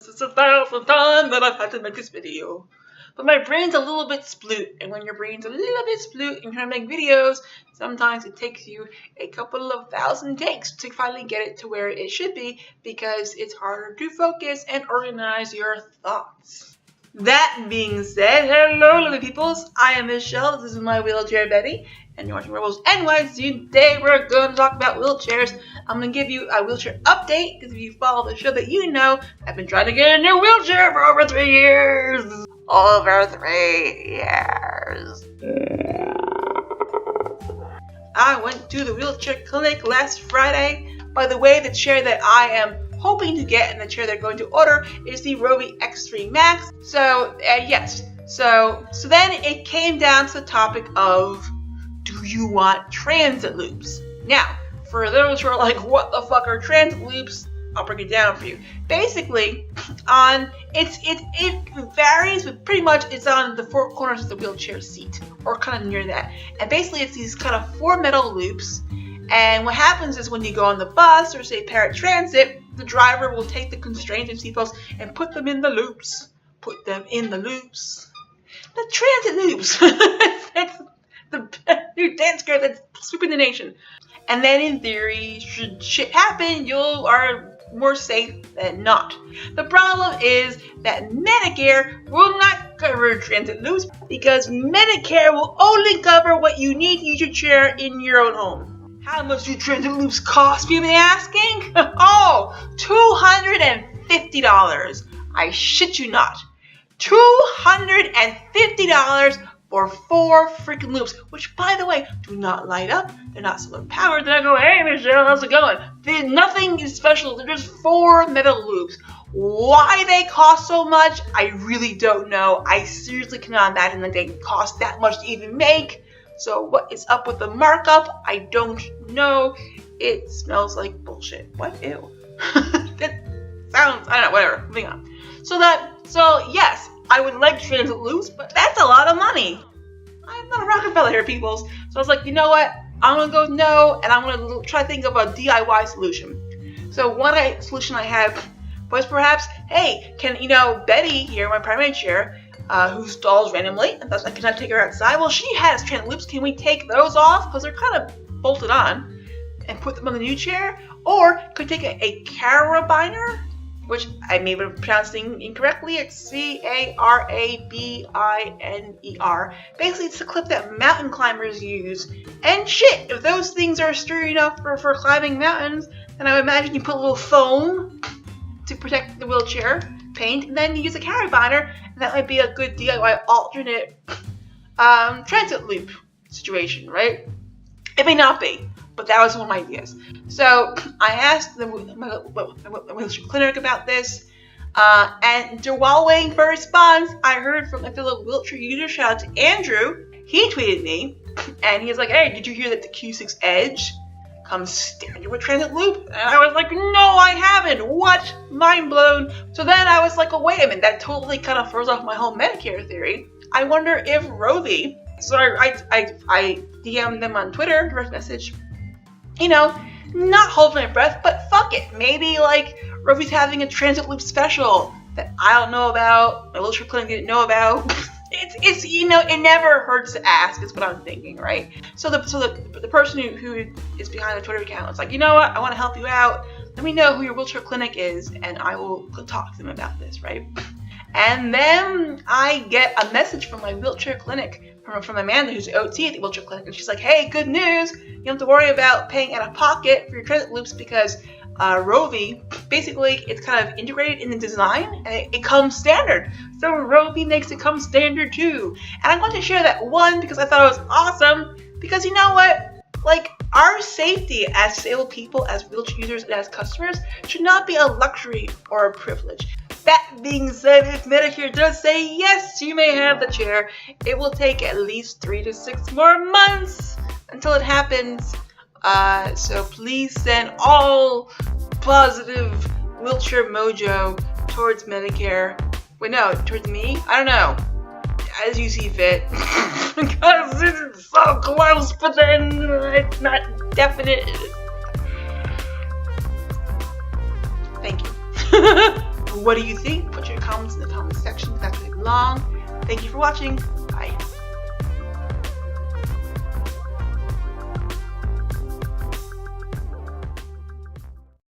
It's the 1,000th time that I've had to make this video. But my brain's a little bit sploot, and when your brain's a little bit sploot and you're trying to make videos, sometimes it takes you a couple of thousand takes to finally get it to where it should be, because it's harder to focus and organize your thoughts. That being said, hello lovely peoples, I am Michelle, this is my wheelchair Betty, and you're watching Rebelwheels NYC. Today we're going to talk about wheelchairs. I'm going to give you a wheelchair update, because if you follow the show that you know, I've been trying to get a new wheelchair for over 3 years. Over 3 years. I went to the wheelchair clinic last Friday. By the way, the chair that I am hoping to get and the chair they're going to order is the Rovi X3 Max. So, yes. So then it came down to the topic of, do you want transit loops? Now, for those who are like, what the fuck are transit loops? I'll break it down for you. Basically, it varies, but pretty much it's on the four corners of the wheelchair seat, or kind of near that. And basically, it's these kind of 4 metal loops. And what happens is when you go on the bus or say paratransit, the driver will take the constraints and seatbelts and put them in the loops. Put them in the loops. The transit loops. That's the new dance girl that's sweeping the nation. And then in theory, should shit happen, you are more safe than not. The problem is that Medicare will not cover transit loops, because Medicare will only cover what you need to use your chair in your own home. How much do transit loops cost, you've been asking? Oh, $250. I shit you not. $250 for 4 freaking loops, which, by the way, do not light up. They're not solar powered. They're not going, hey Michelle, how's it going? Nothing is special. They're just 4 metal loops. Why they cost so much, I really don't know. I seriously cannot imagine that they cost that much to even make. So what is up with the markup? I don't know. It smells like bullshit. What? Ew. That sounds, I don't know, whatever. Moving on. So yes, I would like transit loops, but that's a lot of money. I'm not a Rockefeller here, peoples. So I was like, you know what? I'm going to go no, and I'm going to try to think of a DIY solution. So one solution I had was perhaps, hey, can, Betty here, my primary chair, who stalls randomly, and thus I cannot take her outside. Well, she has transit loops. Can we take those off? Because they're kind of bolted on, and put them on the new chair? Or could take a carabiner, which I may be pronouncing incorrectly. It's carabiner. Basically, it's the clip that mountain climbers use. And shit, if those things are sturdy enough for climbing mountains, then I would imagine you put a little foam to protect the wheelchair, paint, and then you use a carabiner, and that might be a good DIY alternate transit loop situation, right? It may not be, but that was one of my ideas. So I asked my wheelchair clinic about this, and while waiting for a response, I heard from a fellow wheelchair user. Shout out to Andrew. He tweeted me, and he was like, "Hey, did you hear that the Q6 Edge comes standard with transit loop?" And I was like, "No, I haven't." What? Mind blown. So then I was like, "Oh, wait a minute. That totally kind of throws off my whole Medicare theory. I wonder if Rovi." So I DM'd them on Twitter, direct message. Not holding my breath, but fuck it. Maybe Rovi's having a transit loop special that I don't know about, my wheelchair clinic didn't know about. It's it never hurts to ask, is what I'm thinking, right? So the person who is behind the Twitter account was like, you know what, I want to help you out. Let me know who your wheelchair clinic is, and I will talk to them about this, right? And then I get a message from my wheelchair clinic from Amanda, who's OT at the wheelchair clinic, and she's like, hey, good news, you don't have to worry about paying out of pocket for your transit loops, because Rovi, basically, it's kind of integrated in the design, and it comes standard. So Rovi makes it come standard too. And I want to share that one because I thought it was awesome, because you know what? Our safety as disabled people, as wheelchair users, and as customers should not be a luxury or a privilege. That being said, if Medicare does say yes, you may have the chair, it will take at least 3 to 6 more months until it happens. So please send all positive wheelchair mojo towards Medicare. Wait, no, towards me? I don't know. As you see fit. Because it's so close, but then it's not definite. Thank you. What do you think? Put your comments in the comment section. That's really long. Thank you for watching.